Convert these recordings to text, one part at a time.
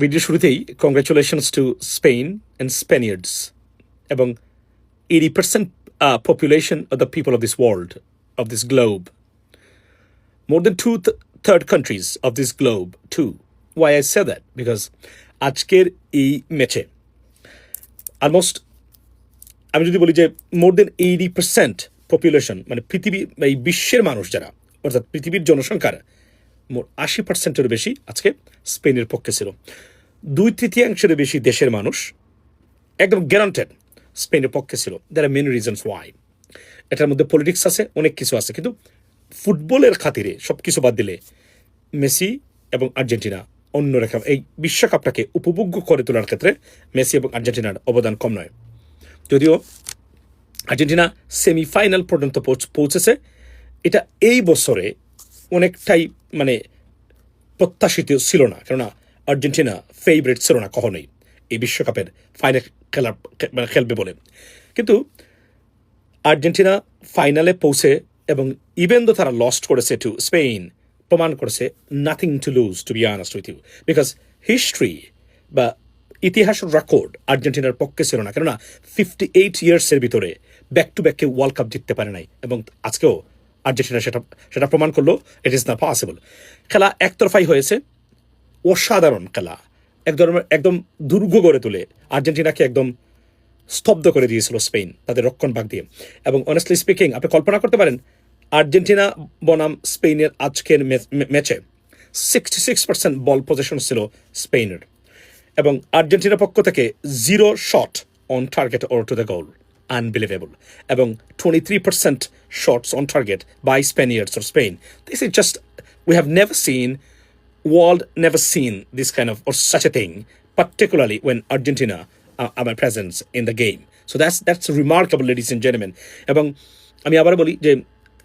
Video শুরুতেই congratulations two Spain and স্পেনিয়ার্ডস এবং 80% population of the people of this world, of this globe. More than two-third countries of this globe too. Why I say that? Because আজকের এই ম্যাচে almost আমি যদি বলি যে মোর দেন 80% population মানে পৃথিবী এই বিশ্বের মানুষ যারা অর্থাৎ পৃথিবীর জনসংখ্যার মোট 80%-এর বেশি আজকে স্পেনের পক্ষে ছিল। 2/3 বেশি দেশের মানুষ একদম গ্যারান্টেড স্পেনের পক্ষে ছিল। There are many reasons why. এটার মধ্যে পলিটিক্স আছে, অনেক কিছু আছে, কিন্তু ফুটবলের খাতিরে সব কিছু বাদ দিলে মেসি এবং আর্জেন্টিনা অন্যরকম এই বিশ্বকাপটাকে উপভোগ্য করে তোলার ক্ষেত্রে মেসি এবং আর্জেন্টিনার অবদান কম নয়। যদিও আর্জেন্টিনা সেমিফাইনাল পর্যন্ত পৌঁছেছে, এটা এই বছরে অনেকটাই মানে প্রত্যাশিত ছিল না, কেননা আর্জেন্টিনা ফেভারিট ছিল না কখনোই এই বিশ্বকাপের ফাইনাল খেলবে বলে। কিন্তু আর্জেন্টিনা ফাইনালে পৌঁছে এবং ইভেন দো তারা লস্ট করেছে টু স্পেন, প্রমাণ করেছে nothing to lose, to be honest with you, because history বা ইতিহাসের রেকর্ড আর্জেন্টিনার পক্ষে ছিল না, কেননা 58 ইয়ার্সের ভিতরে ব্যাক টু ব্যাককে ওয়ার্ল্ড কাপ জিততে পারে নাই, এবং আজকেও আর্জেন্টিনা সেটা প্রমাণ করলো ইট ইজ নট পসিবল। খেলা একতরফাই হয়েছে, অসাধারণ খেলা, একদম দুর্গ গড়ে তুলে আর্জেন্টিনাকে একদম স্তব্ধ করে দিয়েছিল স্পেন তাদের রক্ষণ ভাগ দিয়ে। এবং অনেস্টলি স্পিকিং, আপনি কল্পনা করতে পারেন আর্জেন্টিনা বনাম স্পেনের আজকের ম্যাচে 66% বল পজিশন ছিল স্পেনের, এবং আর্জেন্টিনার পক্ষ থেকে 0 shot on target or to the goal, unbelievable, এবং 23% shots on target by Spaniards or Spain. This is just, we have never seen this kind of or such a thing, particularly when Argentina are present in the game. So that's remarkable, ladies and gentlemen. এবং আমি আবার বলি যে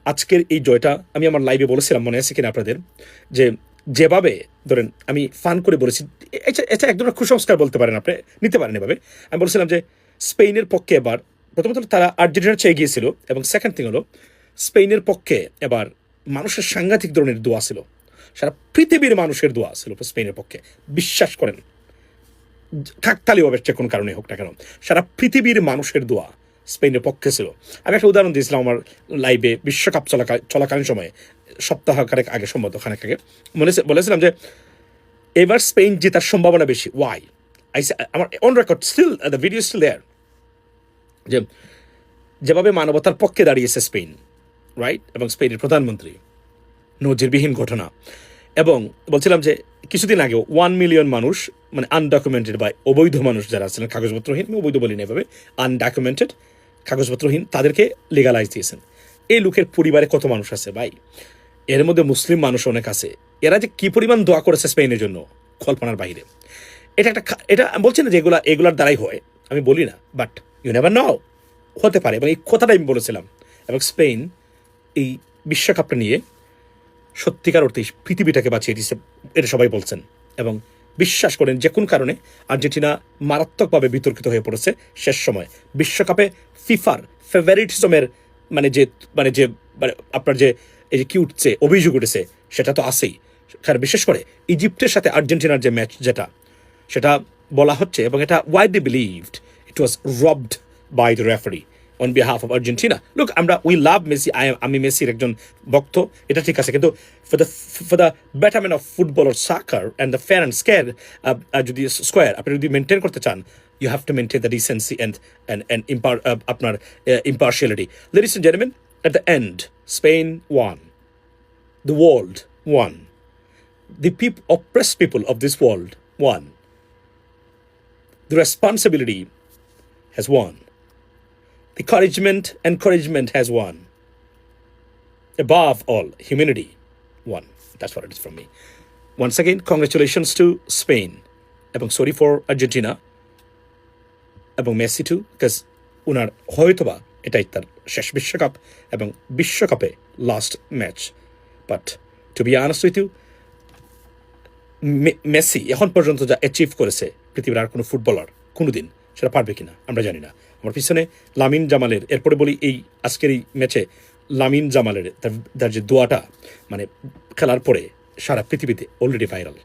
আজকের এই জয়টা আমি আমার লাইভে বলেছিলাম, মনে আছে কিনা আপনাদের, যে যেভাবে ধরেন আমি ফান করে বলেছি, এটা এক ধরনের কুসংস্কার বলতে পারেন, আপনি নিতে পারেন এভাবে। আমি বলেছিলাম যে স্পেনের পক্ষে এবার প্রথমত তারা আর্জেন্টিনার চেয়ে গিয়েছিল, এবং সেকেন্ড থিং হলো স্পেনের পক্ষে এবার মানুষের সাংঘাতিক ধরনের দোয়া ছিল, সারা পৃথিবীর মানুষের দোয়া ছিল স্পেনের পক্ষে। বিশ্বাস করেন, কাকতালি হবে যে কোনো কারণে হোক না কেন, সারা পৃথিবীর মানুষের দোয়া স্পেনের পক্ষে ছিল। আমি একটা উদাহরণ দিয়েছিলাম আমার লাইভে বিশ্বকাপ চলাকালীন সময়ে, সপ্তাহ খানেক আগে, সম্ভবত খানেক আগে বলেছিলাম যে এবার স্পেন জেতার সম্ভাবনা বেশি। ওয়াই? আমার on record still, the video still there, যে যেভাবে মানবতার পক্ষে দাঁড়িয়েছে স্পেন, রাইট, এবং স্পেনের প্রধানমন্ত্রী, নজিরবিহীন ঘটনা। এবং বলছিলাম যে কিছুদিন আগে 1 মিলিয়ন মানুষ, মানে আনডকুমেন্টেড বা অবৈধ মানুষ যারা আছেন, কাগজপত্রহীন, অবৈধ বলি না এভাবে, আনডকুমেন্টেড কাগজপত্রহীন, তাদেরকে লিগালাইজ দিয়েছেন। এই লোকের পরিবারে কত মানুষ আছে ভাই, এর মধ্যে মুসলিম মানুষ অনেক আছে। এরা যে কি পরিমাণ দোয়া করেছে স্পেনের জন্য, কল্পনার বাইরে। এটা বলছি না যে এগুলার দ্বারাই হয়, আমি বলি না, বাট ইউ নেভার নো, হতে পারে। এবং এই কথাটা আমি বলেছিলাম, এবং স্পেন এই বিশ্বকাপটা নিয়ে সত্যিকার অর্থে পৃথিবীটাকে বাঁচিয়ে দিচ্ছে, এটা সবাই বলছেন। এবং বিশ্বাস করেন, যে কোন কারণে আর্জেন্টিনা মারাত্মকভাবে বিতর্কিত হয়ে পড়েছে শেষ সময় বিশ্বকাপে। ফিফার ফেভারিটিজমের আপনার যে এই যে কি উঠছে, অভিযোগ উঠেছে, সেটা তো আছেই। কারণ বিশেষ করে ইজিপ্টের সাথে আর্জেন্টিনার যে ম্যাচ, সেটা বলা হচ্ছে, এবং এটা widely believed it was robbed by the referee on behalf of Argentina. Look, we love Messi. আমি মেসির একজন ভক্ত, এটা ঠিক আছে, কিন্তু for the betterment of football or soccer and the fair and square, যদি স্কোয়ার আপনি যদি মেনটেন করতে চান, you have to maintain the decency and আপনার impartiality. Ladies and gentlemen, at the end, Spain won. The world won. The oppressed people of this world won. The responsibility has won. The encouragement has won. Above all, humanity won. That's what it is from me. Once again, congratulations to Spain. এবং sorry for Argentina এবং Messi too, because উনার হয়তোবা এটাই তার শেষ বিশ্বকাপ এবং বিশ্বকাপে last match. But to be honest with you, Messi এখন পর্যন্ত যা অ্যাচিভ করেছে পৃথিবীর আর কোনো ফুটবলার কোনোদিন সেটা পারবে কিনা আমরা জানি না। আমার পিছনে লামিন জামালের, এরপরে বলি এই আজকের এই ম্যাচে লামিন জামালের তার যে দোয়াটা, মানে খেলার পরে সারা পৃথিবীতে অলরেডি ভাইরাল।